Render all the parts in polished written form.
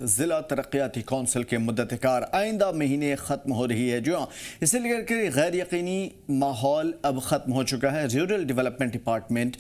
जिला तरक्याती कौंसिल के मुद्दतकार आइंदा महीने ख़त्म हो रही है। जो इसे लेकर गैर यकीनी माहौल अब ख़त्म हो चुका है। रूरल डेवलपमेंट डिपार्टमेंट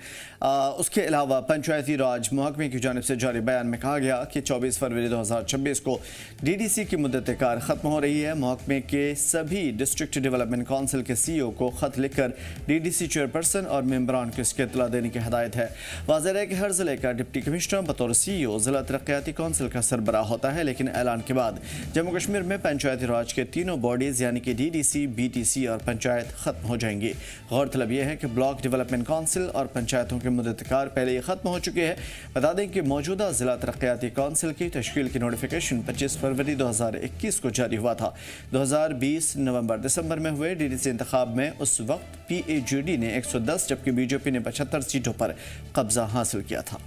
उसके अलावा पंचायती राज महकमे की जानिब से जारी बयान में कहा गया कि 24 फरवरी 2026 को DDC की मुद्दतकार ख़त्म हो रही है। महकमे के सभी डिस्ट्रिक्ट डेवलपमेंट कौंसिल के CEO को ख़त लिखकर DDC चेयरपर्सन और मेम्बरान को इसकी इत्तला देने की हदायत है। वाज़ेह है कि हर ज़िले का डिप्टी कमिश्नर बतौर CEO जिला तरक्याती कौंसिल का सरबराह होता है, लेकिन ऐलान के बाद जम्मू कश्मीर में पंचायती राज के तीनों बॉडीज़ यानी कि DDC, BTC और पंचायत ख़त्म हो जाएंगी। गौरतलब यह है कि ब्लॉक डेवलपमेंट कौंसिल और पंचायतों के मुद्दतकार पहले ही ख़त्म हो चुके हैं। बता दें कि मौजूदा जिला तरक्याती कौंसिल की तश्कील की नोटिफिकेशन 25 फरवरी 2021 को जारी हुआ था। 2020 नवंबर दिसंबर में हुए DDC इंतखाब में उस वक्त PAGD ने 110 जबकि BJP ने 75 सीटों पर कब्जा हासिल किया था।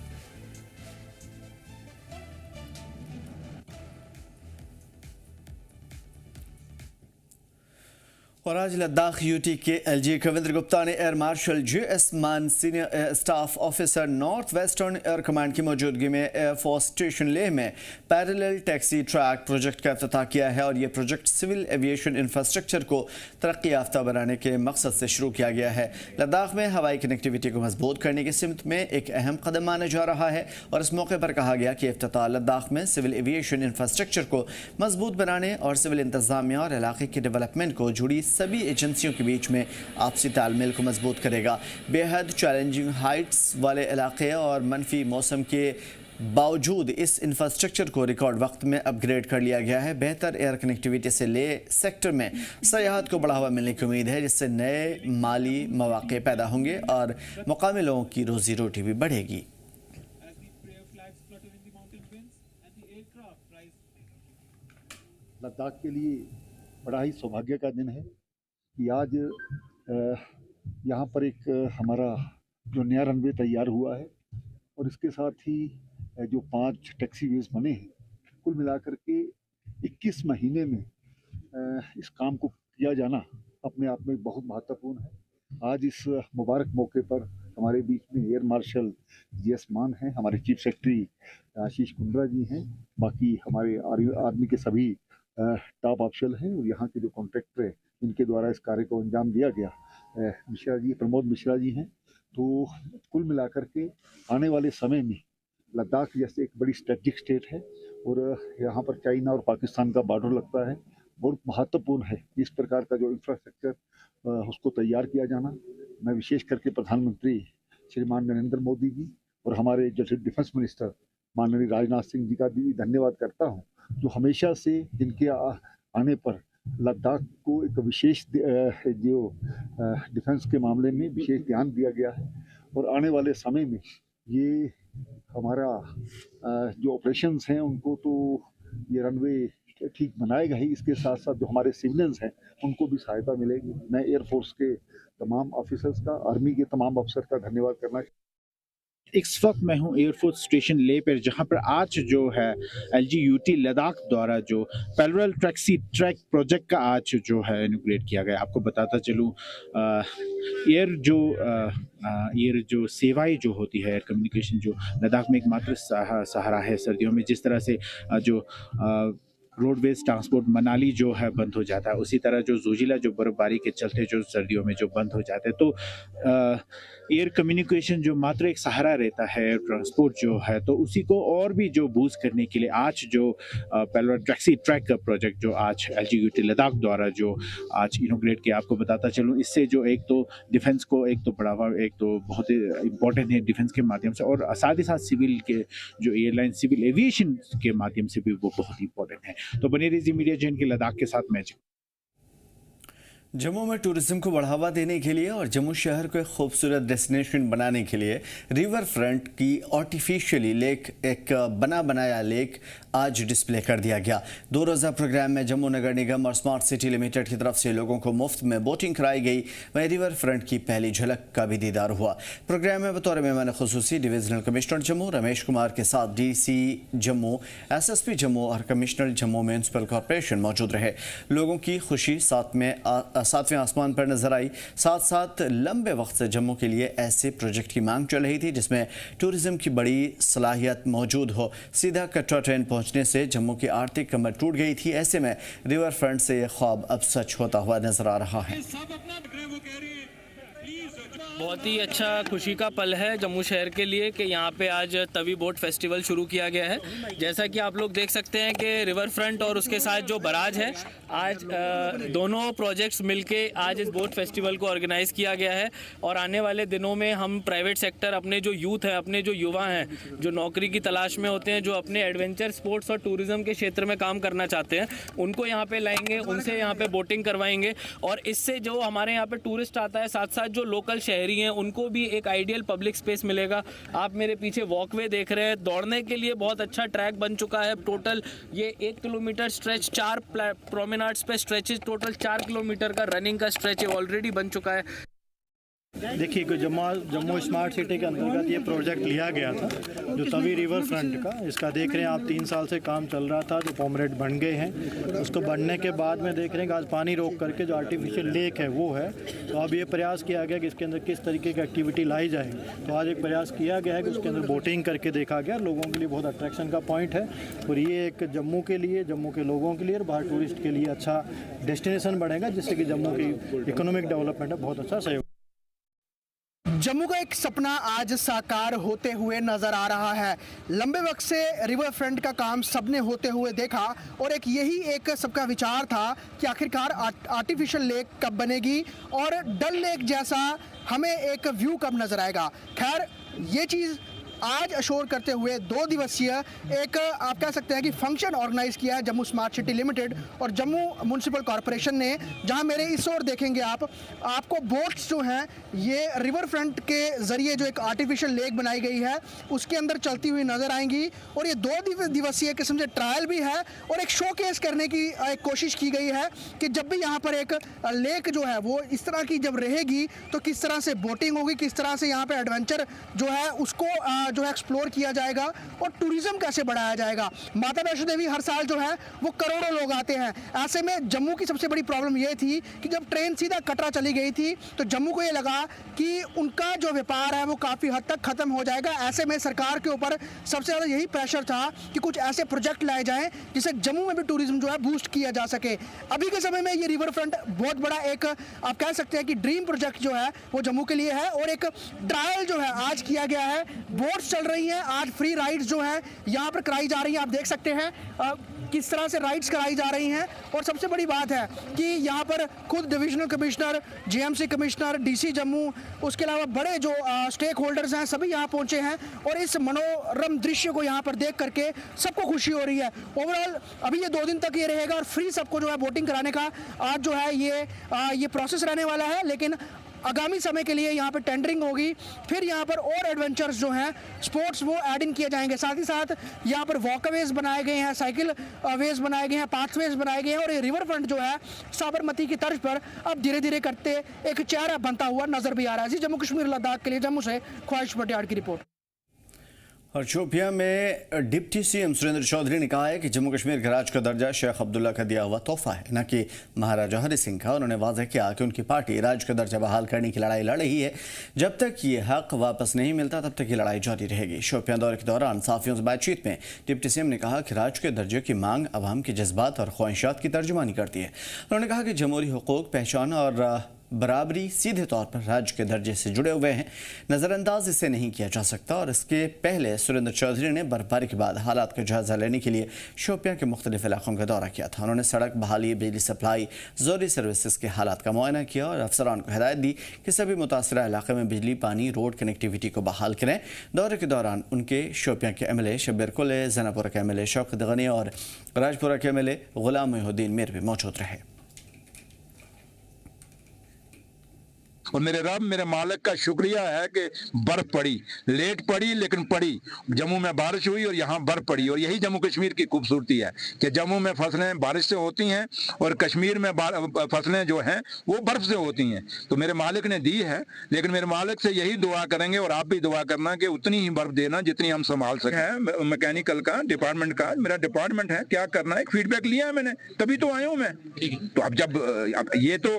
और आज लद्दाख UT के LG कविंद्र गुप्ता ने एयर मार्शल JS मान senior staff officer north western air command की मौजूदगी में एयरफोर्स स्टेशन लेह में पैरेलल टैक्सी ट्रैक प्रोजेक्ट का इफ्तिताह किया है। और ये प्रोजेक्ट सिविल एविएशन इंफ्रास्ट्रक्चर को तरक्की याफ्ता बनाने के मकसद से शुरू किया गया है। लद्दाख में हवाई कनेक्टिविटी को मजबूत करने की सिमत में एक अहम कदम माना जा रहा है। और इस मौके पर कहा गया कि इफ्तिताह लद्दाख में सिविल एविएशन इंफ्रास्ट्रक्चर को मजबूत बनाने और सिविल इंतजामिया और इलाके के डेवलपमेंट को जुड़ी सभी एजेंसियों के बीच में आपसी तालमेल को मजबूत करेगा। बेहद चैलेंजिंग हाइट्स वाले इलाके और मनफी मौसम के बावजूद इस इंफ्रास्ट्रक्चर को रिकॉर्ड वक्त में अपग्रेड कर लिया गया है। बेहतर एयर कनेक्टिविटी से ले सेक्टर में सयाहत को बढ़ावा मिलने की उम्मीद है, जिससे नए माली मौके पैदा होंगे और मुकामी लोगों की रोजी रोटी भी बढ़ेगी। लद्दाख के लिए बड़ा ही सौभाग्य का दिन है कि आज यहाँ पर एक हमारा जो नया रनवे तैयार हुआ है और इसके साथ ही जो 5 टैक्सीवेज बने हैं, कुल मिलाकर के 21 महीने में इस काम को किया जाना अपने आप में बहुत महत्वपूर्ण है। आज इस मुबारक मौके पर हमारे बीच में एयर मार्शल JS मान हैं, हमारे चीफ सेक्रेटरी आशीष कुंद्रा जी हैं, बाकी हमारे आर्मी के सभी टॉप ऑफिशियल हैं और यहाँ के जो कॉन्ट्रैक्टर हैं इनके द्वारा इस कार्य को अंजाम दिया गया। मिश्रा जी, प्रमोद मिश्रा जी हैं। तो कुल मिलाकर के आने वाले समय में लद्दाख जैसे एक बड़ी स्ट्रेटजिक स्टेट है और यहाँ पर चाइना और पाकिस्तान का बॉर्डर लगता है, बहुत महत्वपूर्ण है इस प्रकार का जो इंफ्रास्ट्रक्चर उसको तैयार किया जाना। मैं विशेष करके प्रधानमंत्री श्रीमान नरेंद्र मोदी जी और हमारे जो डिफेंस मिनिस्टर माननीय राजनाथ सिंह जी का भी धन्यवाद करता हूँ, जो हमेशा से जिनके आने पर लद्दाख को एक विशेष जो डिफेंस के मामले में विशेष ध्यान दिया गया है। और आने वाले समय में ये हमारा जो ऑपरेशंस हैं उनको तो ये रनवे ठीक बनाएगा ही, इसके साथ साथ जो हमारे सिविलियंस हैं उनको भी सहायता मिलेगी। मैं एयरफोर्स के तमाम ऑफिसर्स का, आर्मी के तमाम अफसर का धन्यवाद करना। इस वक्त मैं हूं एयरफोर्स स्टेशन ले पर, जहां पर आज जो है LG UT लद्दाख द्वारा जो पैरेलल टैक्सी ट्रैक प्रोजेक्ट का आज जो है इनॉग्रेट किया गया। आपको बताता चलूं एयर जो सेवाएं जो होती है, एयर कम्युनिकेशन जो लद्दाख में एकमात्र सहारा है सर्दियों में। जिस तरह से जो रोडवेज ट्रांसपोर्ट मनाली जो है बंद हो जाता है, उसी तरह जो जोजिला जो बर्फबारी के चलते जो सर्दियों में जो बंद हो जाते हैं, तो एयर कम्युनिकेशन जो मात्र एक सहारा रहता है एयर ट्रांसपोर्ट जो है, तो उसी को और भी जो बूस्ट करने के लिए आज जो पैरेलल टैक्सी ट्रैक का प्रोजेक्ट जो आज LG UT लद्दाख द्वारा जो आज इनॉग्रेट किया। आपको बताता चलूँ, इससे जो एक तो डिफेंस को एक तो बढ़ावा, एक तो बहुत ही इम्पोर्टेंट है डिफेंस के माध्यम से, और साथ ही साथ सिविल के जो एयरलाइन सिविल एविएशन के माध्यम से भी वो बहुत इंपॉर्टेंट है। तो बने रहिए मीडिया जैन के लद्दाख के साथ मैच। जम्मू में टूरिज्म को बढ़ावा देने के लिए और जम्मू शहर को एक खूबसूरत डेस्टिनेशन बनाने के लिए रिवर फ्रंट की आर्टिफिशियली लेक, एक बना बनाया लेक आज डिस्प्ले कर दिया गया। 2 रोज़ा प्रोग्राम में जम्मू नगर निगम और स्मार्ट सिटी लिमिटेड की तरफ से लोगों को मुफ्त में बोटिंग कराई गई। वहीं रिवर फ्रंट की पहली झलक का भी दीदार हुआ। प्रोग्राम में बतौर मेहमान खुसूसी डिविजनल कमिश्नर जम्मू रमेश कुमार के साथ DC जम्मू, SSP जम्मू और कमिश्नर जम्मू म्यूनसिपल कॉरपोरेशन मौजूद रहे। लोगों की खुशी सातवें आसमान पर नजर आई। साथ साथ लंबे वक्त से जम्मू के लिए ऐसे प्रोजेक्ट की मांग चल रही थी जिसमें टूरिज्म की बड़ी सलाहियत मौजूद हो। सीधा कटरा ट्रेन पहुंचने से जम्मू की आर्थिक कमर टूट गई थी। ऐसे में रिवर फ्रंट से ये ख्वाब अब सच होता हुआ नजर आ रहा है। बहुत ही अच्छा खुशी का पल है जम्मू शहर के लिए कि यहाँ पे आज तवी बोट फेस्टिवल शुरू किया गया है। जैसा कि आप लोग देख सकते हैं कि रिवर फ्रंट और उसके साथ जो बराज है, आज दोनों प्रोजेक्ट्स मिलके आज इस बोट फेस्टिवल को ऑर्गेनाइज़ किया गया है। और आने वाले दिनों में हम प्राइवेट सेक्टर, अपने जो यूथ हैं, अपने जो युवा हैं, जो नौकरी की तलाश में होते हैं, जो अपने एडवेंचर स्पोर्ट्स और टूरिज़्म के क्षेत्र में काम करना चाहते हैं, उनको यहाँ पे लाएंगे, उनसे यहाँ पे बोटिंग करवाएंगे। और इससे जो हमारे यहाँ पे टूरिस्ट आता है, साथ साथ जो लोकल शहरी हैं, उनको भी एक आइडियल पब्लिक स्पेस मिलेगा। आप मेरे पीछे वॉकवे देख रहे हैं, दौड़ने के लिए बहुत अच्छा ट्रैक बन चुका है। टोटल ये 1 किलोमीटर स्ट्रेच, 4 प्रोमेनाड्स पे स्ट्रेचेस, टोटल 4 किलोमीटर का रनिंग का स्ट्रेच ऑलरेडी बन चुका है। देखिए कि जम्मू स्मार्ट सिटी के अंतर्गत ये प्रोजेक्ट लिया गया था, जो तवी रिवर फ्रंट का, इसका देख रहे हैं आप 3 साल से काम चल रहा था, जो पॉमरेट बन गए हैं। उसको बनने के बाद में देख रहे हैं कि आज पानी रोक करके जो आर्टिफिशियल लेक है वो है। तो अब ये प्रयास किया गया कि इसके अंदर किस तरीके की एक्टिविटी लाई जाए। तो आज एक प्रयास किया गया है कि उसके अंदर बोटिंग करके देखा गया। लोगों के लिए बहुत अट्रैक्शन का पॉइंट है और ये एक जम्मू के लिए, जम्मू के लोगों के लिए और बाहर टूरिस्ट के लिए अच्छा डेस्टिनेशन बनेगा, जिससे कि जम्मू की इकोनॉमिक डेवलपमेंट है बहुत अच्छा सहयोग। जम्मू का एक सपना आज साकार होते हुए नजर आ रहा है। लंबे वक्त से रिवर फ्रंट का काम सबने होते हुए देखा और यही एक सबका विचार था कि आखिरकार आर्टिफिशियल लेक कब बनेगी और डल लेक जैसा हमें एक व्यू कब नजर आएगा। खैर, ये चीज़ आज अशोर करते हुए 2 दिवसीय एक आप कह सकते हैं कि फंक्शन ऑर्गेनाइज किया है जम्मू स्मार्ट सिटी लिमिटेड और जम्मू म्युनिसिपल कॉरपोरेशन ने, जहां मेरे इस ओर देखेंगे आपको बोट्स जो हैं ये रिवर फ्रंट के ज़रिए जो एक आर्टिफिशियल लेक बनाई गई है उसके अंदर चलती हुई नज़र आएंगी। और ये 2 दिवसीय किस्म से ट्रायल भी है और एक शोकेस करने की एक कोशिश की गई है कि जब भी यहाँ पर एक लेक जो है वो इस तरह की जब रहेगी तो किस तरह से बोटिंग होगी, किस तरह से यहाँ पर एडवेंचर जो है उसको जो है एक्सप्लोर किया जाएगा और टूरिज्म कैसे बढ़ाया जाएगा। माता वैष्णो देवी हर साल जो है वो करोड़ों लोग आते हैं। ऐसे में जम्मू की सबसे बड़ी प्रॉब्लम ये थी कि जब ट्रेन सीधा कटरा चली गई थी तो जम्मू को ये लगा कि उनका जो व्यापार है वो काफ़ी हद तक ख़त्म हो जाएगा। ऐसे में सरकार के ऊपर सबसे ज़्यादा यही प्रेशर था कि कुछ ऐसे प्रोजेक्ट लाए जाएं जिससे जम्मू में भी टूरिज्म जो है बूस्ट किया जा सके। अभी के समय में ये रिवर फ्रंट बहुत बड़ा एक आप कह सकते हैं कि ड्रीम प्रोजेक्ट जो है वो जम्मू के लिए है और एक ट्रायल जो है आज किया गया है। बोट्स चल रही हैं, आज फ्री राइड्स जो है यहाँ पर कराई जा रही हैं। आप देख सकते हैं किस तरह से राइड्स कराई जा रही हैं और सबसे बड़ी बात है कि यहाँ पर खुद divisional commissioner, GMC commissioner, DC Jammu, उसके अलावा बड़े जो स्टेक होल्डर्स हैं सभी यहाँ पहुँचे हैं और इस मनोरम दृश्य को यहाँ पर देख करके सबको खुशी हो रही है। ओवरऑल अभी ये 2 दिन तक ये रहेगा और फ्री सबको जो है बोटिंग कराने का आज जो है ये प्रोसेस रहने वाला है। लेकिन आगामी समय के लिए यहाँ पर टेंडरिंग होगी, फिर यहाँ पर और एडवेंचर्स जो हैं स्पोर्ट्स वो ऐड इन किए जाएंगे। साथ ही साथ यहाँ पर वॉकवेज बनाए गए हैं, साइकिल वेज बनाए गए हैं, पाथवेज बनाए गए हैं और ये रिवर फ्रंट जो है साबरमती की तर्ज पर अब धीरे धीरे करते एक चेहरा बनता हुआ नजर भी आ रहा है। जी, जम्मू कश्मीर लद्दाख के लिए जम्मू से ख्वाहिश पटियाड़ की रिपोर्ट। और शोपियां में डिप्टी सीएम सुरेंद्र चौधरी ने कहा है कि जम्मू कश्मीर के राज का दर्जा शेख अब्दुल्ला का दिया हुआ तोहफा है, न कि महाराजा हरि सिंह का। उन्होंने वाज़ह किया कि उनकी पार्टी राज का दर्जा बहाल करने की लड़ाई लड़ रही है। जब तक ये हक वापस नहीं मिलता तब तक ये लड़ाई जारी रहेगी। शोपियां दौरे के दौरान साफियों से बातचीत में डिप्टी सीएम ने कहा कि राज के दर्जे की मांग अवाम के जज्बात और ख्वाहिशात की तर्जुमानी करती है। उन्होंने कहा कि जमहूरी हुकूक, पहचान और बराबरी सीधे तौर पर राज्य के दर्जे से जुड़े हुए हैं, नज़रअंदाज इसे नहीं किया जा सकता। और इसके पहले सुरेंद्र चौधरी ने बर्फबारी के बाद हालात का जायजा लेने के लिए शोपियां के मुख्तलिफ इलाकों का दौरा किया था। उन्होंने सड़क बहाली, बिजली सप्लाई, ज़रूरी सर्विसेज के हालात का मुआयना किया और अफसरान को हिदायत दी कि सभी मुतासरा इलाके में बिजली, पानी, रोड कनेक्टिविटी को बहाल करें। दौरे के दौरान उनके शोपियां के MLA शब्बीर कुले, जनापुरा के MLA शौकत गनी और राजपुरा के MLA गुलाम मोहिउद्दीन मीर भी मौजूद रहे। और मेरे रब, मेरे मालिक का शुक्रिया है कि बर्फ पड़ी, लेट पड़ी लेकिन पड़ी। जम्मू में बारिश हुई और यहाँ बर्फ पड़ी और यही जम्मू कश्मीर की खूबसूरती है कि जम्मू में फसलें बारिश से होती हैं और कश्मीर में फसलें जो हैं वो बर्फ से होती हैं। तो मेरे मालिक ने दी है, लेकिन मेरे मालिक से यही दुआ करेंगे और आप भी दुआ करना कि उतनी ही बर्फ देना जितनी हम संभाल सकें। मैकेनिकल का डिपार्टमेंट का मेरा डिपार्टमेंट है, क्या करना है, फीडबैक लिया है मैंने, तभी तो आया हूँ मैं। तो अब जब ये तो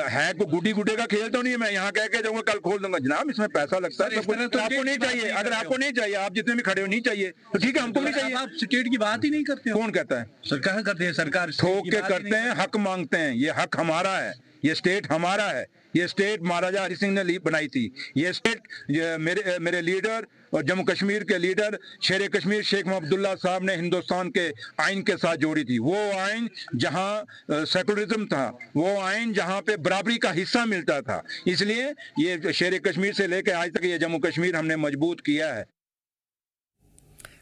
है को गुड्डी गुड्डे का खेल तो नहीं, मैं यहाँ कह के जाऊंगा कल खोल दूंगा। जनाब इसमें पैसा लगता है, तो आपको नहीं चाहिए। अगर आपको नहीं चाहिए, आप जितने भी खड़े हो नहीं चाहिए तो ठीक है, हमको नहीं चाहिए। आप स्टेट की बात ही नहीं करते। कौन कहता है? सरकार करती है, सरकार ठोक के करते हैं, हक मांगते हैं। ये हक हमारा है, ये स्टेट हमारा है। ये स्टेट महाराजा हरि सिंह ने बनाई थी। ये स्टेट मेरे लीडर और जम्मू कश्मीर के लीडर शेर कश्मीर शेख मोहम्मद अब्दुल्ला साहब ने हिंदुस्तान के आइन के साथ जोड़ी थी। वो आइन जहां सेकुलरिज्म था, वो आइन जहां पे बराबरी का हिस्सा मिलता था। इसलिए ये शेर कश्मीर से लेकर आज तक ये जम्मू कश्मीर हमने मजबूत किया है।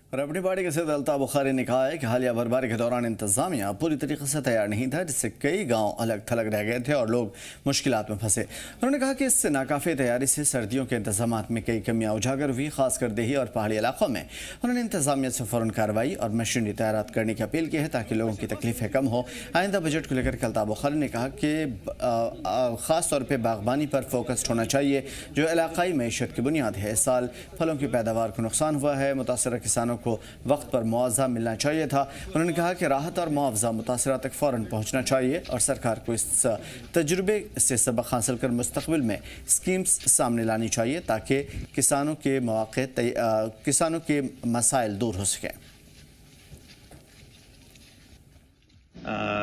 और अपनी पार्टी के सदर अल्ताफ बुखारी ने कहा है कि हालिया बर्फबारी के दौरान इंतजामिया पूरी तरीके से तैयार नहीं था, जिससे कई गांव अलग थलग रह गए थे और लोग मुश्किलात में फंसे। उन्होंने कहा कि इससे नाकाफी तैयारी से सर्दियों के इंतजाम में कई कमियां उजागर हुई, खासकर देही और पहाड़ी इलाकों में। उन्होंने इंतजामिया से फ़ौरन कार्रवाई और मशीनरी तैयार करने की अपील की है ताकि लोगों की तकलीफें कम हो। आइंदा बजट को लेकर अल्ताफ बुखारी ने कहा कि ख़ास तौर पर बागबानी पर फोकस्ड होना चाहिए, जो इलाकाई मैशत की बुनियाद है। इस साल फलों की पैदावार को नुकसान हुआ है, मुतासरा किसानों को वक्त पर मुआवजा मिलना चाहिए था। उन्होंने कहा कि राहत और मुआवजा मुतासरा तक फ़ौरन पहुँचना चाहिए और सरकार को इस तजुर्बे से सबक हासिल कर मुस्तक़बिल में स्कीम्स सामने लानी चाहिए ताकि किसानों के मसाइल दूर हो सकें।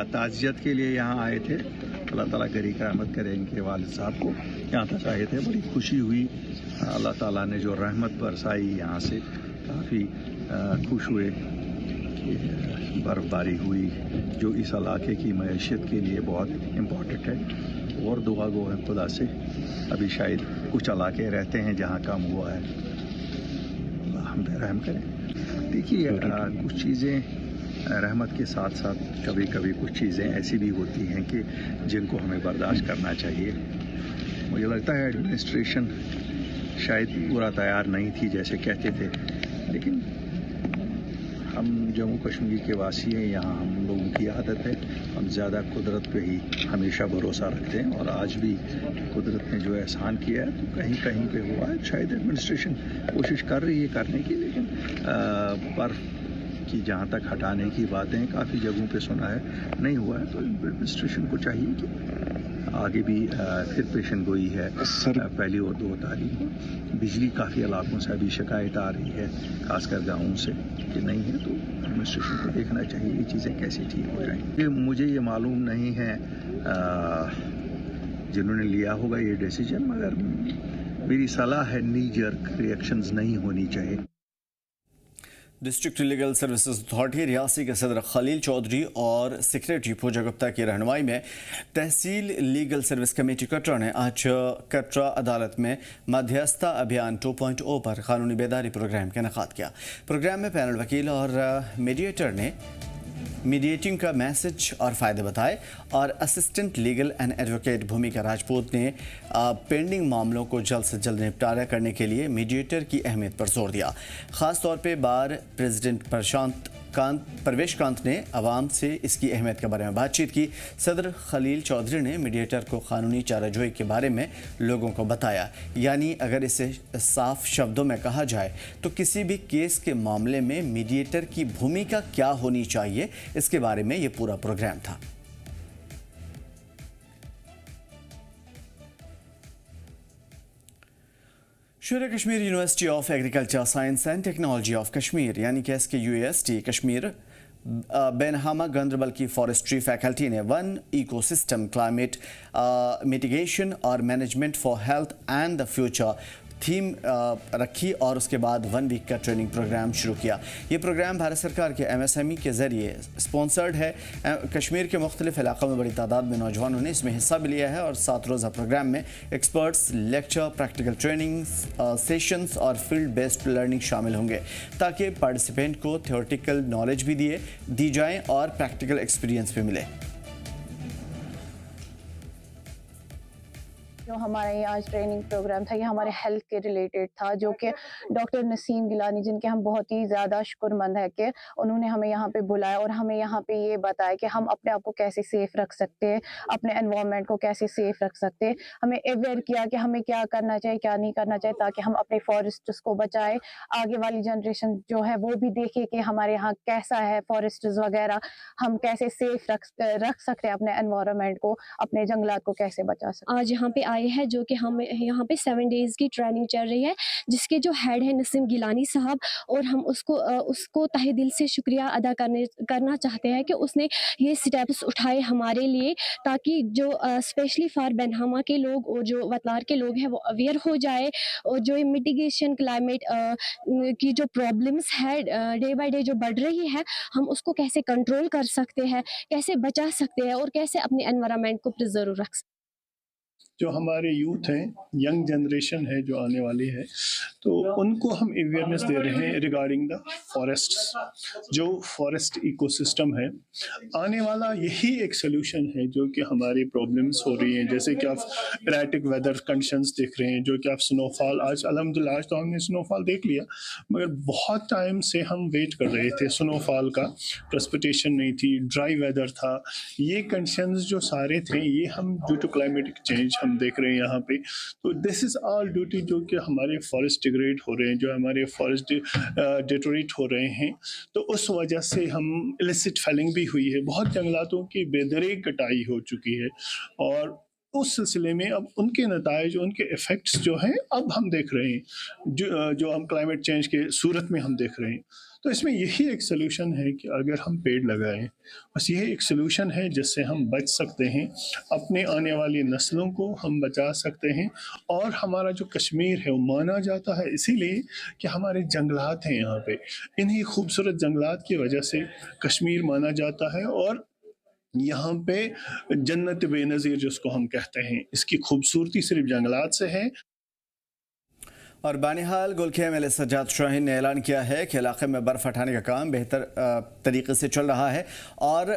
ताज़ियत के लिए यहाँ आए थे। अल्लाह ताला करी रहमत करे इनके वालिद साहब को। यहाँ तक आए थे, बड़ी खुशी हुई। अल्लाह ताला ने जो रहमत बरसाई, यहाँ से काफ़ी खुश हुए कि बर्फ़बारी हुई जो इस इलाके की मईशत के लिए बहुत इम्पॉर्टेंट है। और दुआ गो है खुदा से, अभी शायद कुछ इलाके रहते हैं जहाँ कम हुआ है, अल्लाह हम पे रहम करें। देखिए कुछ चीज़ें रहमत के साथ साथ कभी कभी कुछ चीज़ें ऐसी भी होती हैं कि जिनको हमें बर्दाश्त करना चाहिए। मुझे लगता है एडमिनिस्ट्रेशन शायद पूरा तैयार नहीं थी जैसे कहते थे, लेकिन हम जम्मू कश्मीर के वासी हैं, यहाँ हम लोगों की आदत है, हम ज़्यादा कुदरत पे ही हमेशा भरोसा रखते हैं। और आज भी कुदरत ने जो एहसान किया है तो कहीं कहीं पे हुआ है। शायद एडमिनिस्ट्रेशन कोशिश कर रही है करने की, लेकिन बर्फ़ की जहाँ तक हटाने की बातें काफ़ी जगहों पे सुना है नहीं हुआ है। तो एडमिनिस्ट्रेशन को चाहिए कि आगे भी फिर पेशन गोई है। पहली और 2 तारीख को बिजली काफ़ी इलाकों से अभी शिकायत आ रही है, खासकर गाँवों से कि नहीं है, तो एडमिनिस्ट्रेशन को देखना चाहिए ये चीज़ें कैसे ठीक हो जाएंगी। मुझे ये मालूम नहीं है जिन्होंने लिया होगा ये डिसीजन, मगर मेरी सलाह है नी जर्क रिएक्शंस नहीं होनी चाहिए। District legal services authority Reasi के सदर खलील चौधरी और सेक्रेटरी पूजा गुप्ता की रहनुमाई में तहसील लीगल सर्विस कमेटी कटरा ने आज कटरा अदालत में मध्यस्थता अभियान 2.0 पर कानूनी बेदारी प्रोग्राम का इनेकाद किया। प्रोग्राम में पैनल वकील और मीडिएटर ने मीडिएटिंग का मैसेज और फ़ायदे बताए और असिस्टेंट लीगल एंड एडवोकेट भूमिका राजपूत ने पेंडिंग मामलों को जल्द से जल्द निपटारा करने के लिए मीडिएटर की अहमियत पर जोर दिया। ख़ास तौर पे बार प्रेसिडेंट परवेश कांत ने आवाम से इसकी अहमियत के बारे में बातचीत की। सदर खलील चौधरी ने मीडिएटर को कानूनी चाराजोई के बारे में लोगों को बताया, यानी अगर इसे साफ शब्दों में कहा जाए तो किसी भी केस के मामले में मीडिएटर की भूमिका क्या होनी चाहिए, इसके बारे में ये पूरा प्रोग्राम था। शेर Kashmir university of agriculture science and technology of Kashmir यानी कि SKUST कश्मीर बेनहामा गंदरबल की फॉरेस्ट्री फैकल्टी ने वन इकोसिस्टम क्लाइमेट मिटिगेशन और management for health and the future theme रखी और उसके बाद 1 वीक का ट्रेनिंग प्रोग्राम शुरू किया। ये प्रोग्राम भारत सरकार के MSME के ज़रिए स्पॉन्सर्ड है। कश्मीर के मुख्तलिफ इलाक़ों में बड़ी तादाद में नौजवानों ने इसमें हिस्सा भी लिया है और 7 रोज़ा प्रोग्राम में experts, lecture, practical training sessions और फील्ड बेस्ड लर्निंग शामिल होंगे ताकि पार्टिसिपेंट को थ्योरेटिकल नॉलेज भी दी जाए और प्रैक्टिकल एक्सपीरियंस भी मिले। जो हमारा ये आज ट्रेनिंग प्रोग्राम था ये हमारे हेल्थ के रिलेटेड था, जो कि डॉक्टर नसीम गिलानी, जिनके हम बहुत ही ज़्यादा शुक्रमंद है कि उन्होंने हमें यहाँ पे बुलाया और हमें यहाँ पे ये बताया कि हम अपने आप को कैसे सेफ रख सकते हैं, अपने एनवायरनमेंट को कैसे सेफ रख सकते हैं। हमें अवेयर किया कि हमें क्या करना चाहिए, क्या नहीं करना चाहिए, ताकि हम अपने फॉरेस्ट्स को बचाएं। आगे वाली जनरेशन जो है वो भी देखे कि हमारे यहाँ कैसा है फॉरेस्ट्स वगैरह, हम कैसे सेफ रख सकते हैं अपने एनवायरनमेंट को, अपने जंगलात को कैसे बचा सकते हैं। आज यहाँ पे आए हैं, जो कि हम यहाँ पे 7 डेज़ की ट्रेनिंग चल रही है, जिसके जो हेड है नसीम गिलानी साहब, और हम उसको तहे दिल से शुक्रिया अदा करना चाहते हैं कि उसने ये स्टेप्स उठाए हमारे लिए, ताकि जो स्पेशली फॉर बेनहामा के लोग और जो वतलार के लोग हैं वो अवेयर हो जाए, और जो ये मिटिगेशन क्लाइमेट की जो प्रॉब्लम्स है डे बाय डे जो बढ़ रही है, हम उसको कैसे कंट्रोल कर सकते हैं, कैसे बचा सकते हैं और कैसे अपने एनवायरनमेंट को प्रिजर्व रख सकते हैं। जो हमारे यूथ हैं, यंग जनरेशन है जो आने वाली है, तो उनको हम अवेयरनेस दे रहे हैं रिगार्डिंग द फॉरेस्ट्स, जो फॉरेस्ट इकोसिस्टम है। आने वाला यही एक सोल्यूशन है जो कि हमारी प्रॉब्लम्स हो रही हैं, जैसे कि आप एराटिक वेदर कंडीशंस देख रहे हैं, जो कि आप स्नोफॉल, आज अल्हम्दुलिल्लाह आज तो हमने स्नोफॉल देख लिया, मगर बहुत टाइम से हम वेट कर रहे थे स्नोफॉल का, प्रेसिपिटेशन नहीं थी, ड्राई वेदर था। ये कंडीशंस जो सारे थे, ये हम ड्यू टू क्लाइमेटिक चेंज हम देख रहे हैं यहाँ पे। तो दिस इज़ ऑल ड्यूटी जो कि हमारे फॉरेस्ट डिग्रेड हो रहे हैं, जो हमारे फॉरेस्ट डिटोरेट हो रहे हैं, तो उस वजह से हम इलिसिट फेलिंग भी हुई है, बहुत जंगलातों की बेदरेग कटाई हो चुकी है, और उस सिलसिले में अब उनके नताइज, उनके इफ़ेक्ट्स जो हैं अब हम देख रहे हैं, जो हम क्लाइमेट चेंज के सूरत में हम देख रहे हैं। तो इसमें यही एक सलूशन है कि अगर हम पेड़ लगाएं, बस यही एक सलूशन है जिससे हम बच सकते हैं, अपने आने वाली नस्लों को हम बचा सकते हैं। और हमारा जो कश्मीर है वो माना जाता है इसीलिए कि हमारे जंगलात हैं यहाँ पे, इन्हीं खूबसूरत जंगलात की वजह से कश्मीर माना जाता है, और यहाँ पे जन्नत बेनज़ीर जिसको हम कहते हैं, इसकी खूबसूरती सिर्फ जंगलात से है। और बानिहाल गुलखे एमएलए सज्जाद शाहीन ने ऐलान किया है कि इलाके में बर्फ़ हटाने का काम बेहतर तरीके से चल रहा है और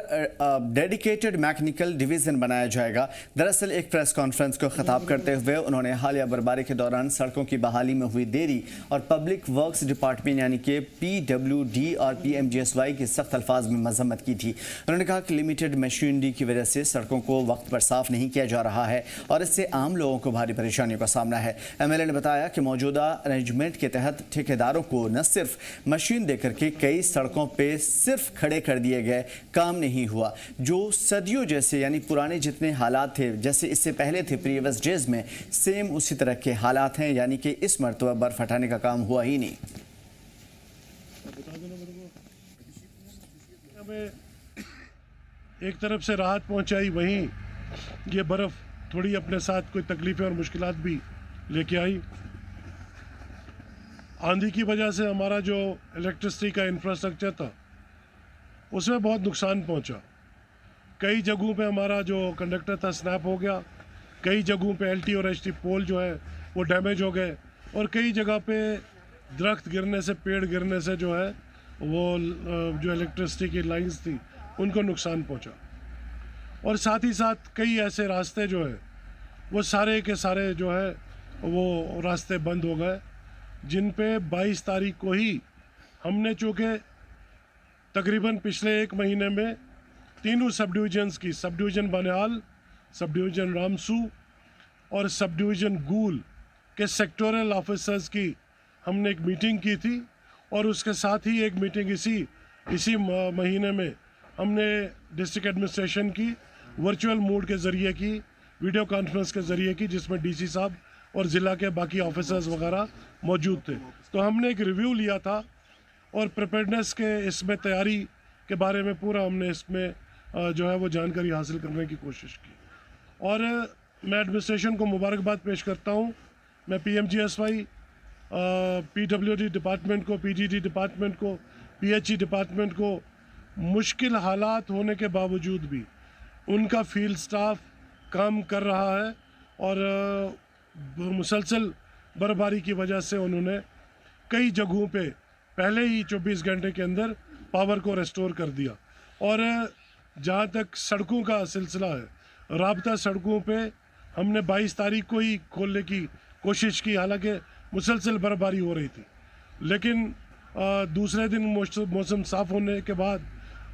डेडिकेटेड मैकेनिकल डिवीज़न बनाया जाएगा। दरअसल एक प्रेस कॉन्फ्रेंस को खिताब करते हुए उन्होंने हालिया बर्फबारी के दौरान सड़कों की बहाली में हुई देरी और पब्लिक वर्क्स डिपार्टमेंट यानी कि PWD और PMGSY की सख्त अल्फाज में मजम्मत की थी। उन्होंने कहा कि लिमिटेड मशीनरी की वजह से सड़कों को वक्त पर साफ नहीं किया जा रहा है और इससे आम लोगों को भारी परेशानियों का सामना है। एमएलए ने बताया कि मौजूदा अरेंजमेंट के तहत ठेकेदारों को न सिर्फ मशीन देकर के कई सड़कों पे सिर्फ खड़े कर दिए गए, काम नहीं हुआ। जो सदियों जैसे यानी पुराने जितने हालात थे जैसे इससे पहले थे प्रीवियस डेज में, सेम उसी तरह के हालात हैं, यानी कि इस मरतबा बर्फ हटाने का काम हुआ ही नहीं। एक तरफ से राहत पहुंचाई, वहीं ये बर्फ थोड़ी अपने साथ कोई तकलीफें और मुश्किलात भी लेके आई। आंधी की वजह से हमारा जो इलेक्ट्रिसिटी का इंफ्रास्ट्रक्चर था उसमें बहुत नुकसान पहुंचा। कई जगहों पे हमारा जो कंडक्टर था स्नैप हो गया, कई जगहों पे LT और HT पोल जो है वो डैमेज हो गए, और कई जगह पे दरख्त गिरने से, पेड़ गिरने से जो है वो जो इलेक्ट्रिसिटी की लाइंस थी उनको नुकसान पहुंचा। और साथ ही साथ कई ऐसे रास्ते जो है वो सारे के सारे जो है वो रास्ते बंद हो गए, जिन पे 22 तारीख को ही हमने चूँकि तकरीबन पिछले एक महीने में तीनों सब डिवीजन्स की, sub division Banihal, sub division Ramsu और सब डिवीज़न गूल के सेक्टोरल ऑफिसर्स की हमने एक मीटिंग की थी, और उसके साथ ही एक मीटिंग इसी महीने में हमने डिस्ट्रिक्ट एडमिनिस्ट्रेशन की वर्चुअल मोड के ज़रिए की, वीडियो कॉन्फ्रेंस के ज़रिए की, जिसमें DC साहब और ज़िला के बाकी ऑफिसर्स वगैरह मौजूद थे। तो हमने एक रिव्यू लिया था और प्रिपेयर्डनेस के इसमें तैयारी के बारे में पूरा हमने इसमें जो है वो जानकारी हासिल करने की कोशिश की। और मैं एडमिनिस्ट्रेशन को मुबारकबाद पेश करता हूँ। मैं PMGSY, PWD डिपार्टमेंट को, PGD डिपार्टमेंट को, PHE डिपार्टमेंट को मुश्किल हालात होने के बावजूद भी उनका फील्ड स्टाफ काम कर रहा है, और मुसलसल बर्फबारी की वजह से उन्होंने कई जगहों पे पहले ही 24 घंटे के अंदर पावर को रेस्टोर कर दिया। और जहाँ तक सड़कों का सिलसिला है, राब्ता सड़कों पे हमने 22 तारीख को ही खोलने की कोशिश की, हालांकि मुसलसल बर्फबारी हो रही थी, लेकिन दूसरे दिन मौसम साफ़ होने के बाद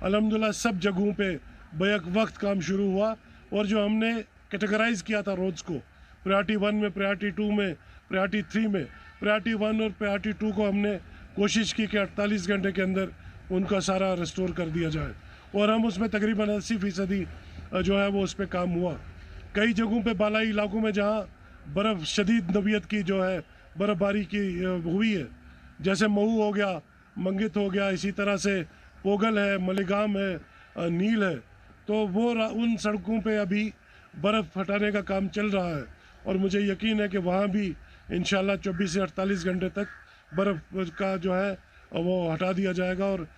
अल्हम्दुलिल्लाह सब जगहों पे बैक वक्त काम शुरू हुआ। और जो हमने कैटेगराइज़ किया था रोड्स को, प्रायोरिटी 1 में, प्रायोरिटी 2 में, प्रायोरिटी 3 में, प्रायोरिटी 1 और प्रायोरिटी 2 को हमने कोशिश की कि 48 घंटे के अंदर उनका सारा रेस्टोर कर दिया जाए, और हम उसमें तकरीबन 80% जो है वो उस पर काम हुआ। कई जगहों पे बालाई इलाकों में जहाँ बर्फ़ शदीद नौइयत की जो है बर्फ़बारी की हुई है, जैसे महू हो गया, मंगित हो गया, इसी तरह से पोगल है, मलिगाम है, नील है, तो वो उन सड़कों पे अभी बर्फ़ हटाने का काम चल रहा है और मुझे यकीन है कि वहाँ भी इंशाल्लाह 24 से 48 घंटे तक बर्फ़ का जो है वो हटा दिया जाएगा और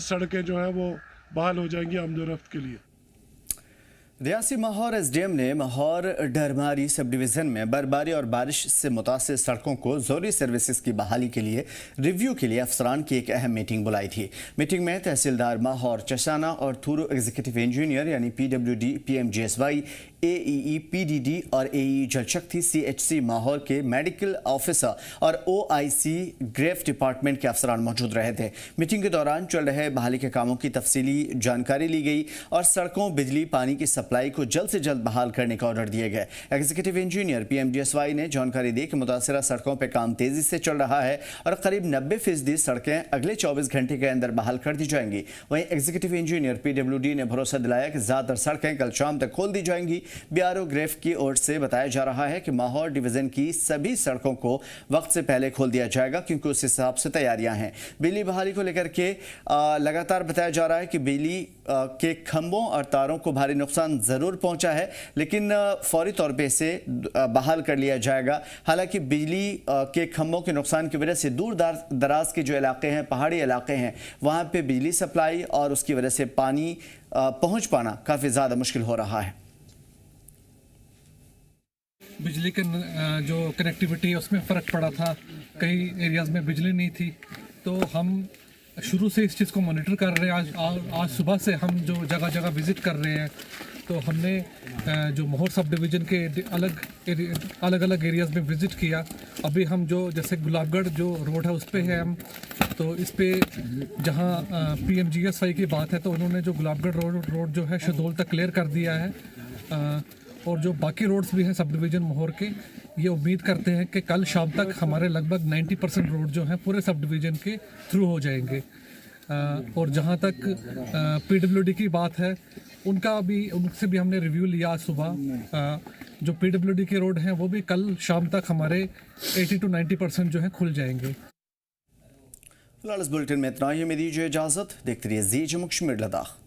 सड़कें जो हैं वो बहाल हो जाएंगी आमदोरफ्त के लिए। रियासी माहौर एसडीएम ने माहौर डरमारी सब डिवीज़न में बर्फबारी और बारिश से मुतासिर सड़कों को ज़रूरी सर्विसेज की बहाली के लिए रिव्यू के लिए अफसरान की एक अहम मीटिंग बुलाई थी। मीटिंग में तहसीलदार माहौर चशाना और थूरू एग्जीक्यूटिव इंजीनियर यानी PWD PMGSY AEE PDD और AE जलशक्ति CHC माहौर के मेडिकल ऑफिसर और OIC ग्रेफ डिपार्टमेंट के अफसरान मौजूद रहे थे। मीटिंग के दौरान चल रहे बहाली के कामों की तफसीली जानकारी ली गई और सड़कों, बिजली, पानी की सप्लाई को जल्द से जल्द बहाल करने का ऑर्डर दिए गए। एग्जीक्यूटिव इंजीनियर PMGSY ने जानकारी दी कि मुतासरा सड़कों पर काम तेजी से चल रहा है और करीब 90% सड़कें अगले 24 घंटे के अंदर बहाल कर दी जाएंगी। वहीं एग्जीक्यूटिव इंजीनियर PWD ने भरोसा दिलाया कि ज़्यादातर सड़कें कल शाम तक खोल दी जाएंगी। BRO ग्रेफ की ओर से बताया जा रहा है कि माहौर डिवीज़न की सभी सड़कों को वक्त से पहले खोल दिया जाएगा क्योंकि उस हिसाब से तैयारियां हैं। बिजली बहाली को लेकर के लगातार बताया जा रहा है कि बिजली के खंभों और तारों को भारी नुकसान ज़रूर पहुंचा है, लेकिन फौरी तौर पे इसे बहाल कर लिया जाएगा। हालांकि बिजली के खंभों के नुकसान की वजह से दूर दराज के जो इलाके हैं, पहाड़ी इलाके हैं, वहाँ पे बिजली सप्लाई और उसकी वजह से पानी पहुँच पाना काफ़ी ज़्यादा मुश्किल हो रहा है। बिजली के जो कनेक्टिविटी है उसमें फ़र्क पड़ा था, कई एरियाज़ में बिजली नहीं थी, तो हम शुरू से इस चीज़ को मॉनिटर कर रहे हैं। आज सुबह से हम जो जगह जगह विज़िट कर रहे हैं, तो हमने जो माहौर सब डिवीज़न के अलग अलग एरियाज़ में विज़िट किया। अभी हम जो जैसे गुलाबगढ़ जो रोड है उस पर है हम, तो इस पर जहाँ PMGSY की बात है तो उन्होंने जो गुलाबगढ़ रोड जो है शहदोल तक क्लियर कर दिया है और जो बाकी रोड्स भी हैं सब डिवीज़न माहौर के, ये उम्मीद करते हैं कि कल शाम तक हमारे लगभग 90% रोड जो हैं पूरे सब डिवीज़न के थ्रू हो जाएंगे। और जहाँ तक PWD की बात है, उनसे भी हमने रिव्यू लिया सुबह। जो PWD के रोड हैं वो भी कल शाम तक हमारे 80 to 90% जो हैं खुल जाएंगे। फिलहाल इस बुलेटिन में इतना ही। हमें दीजिए इजाज़त। देखते रहिए ज़ी जम्मू कश्मीर लद्दाख।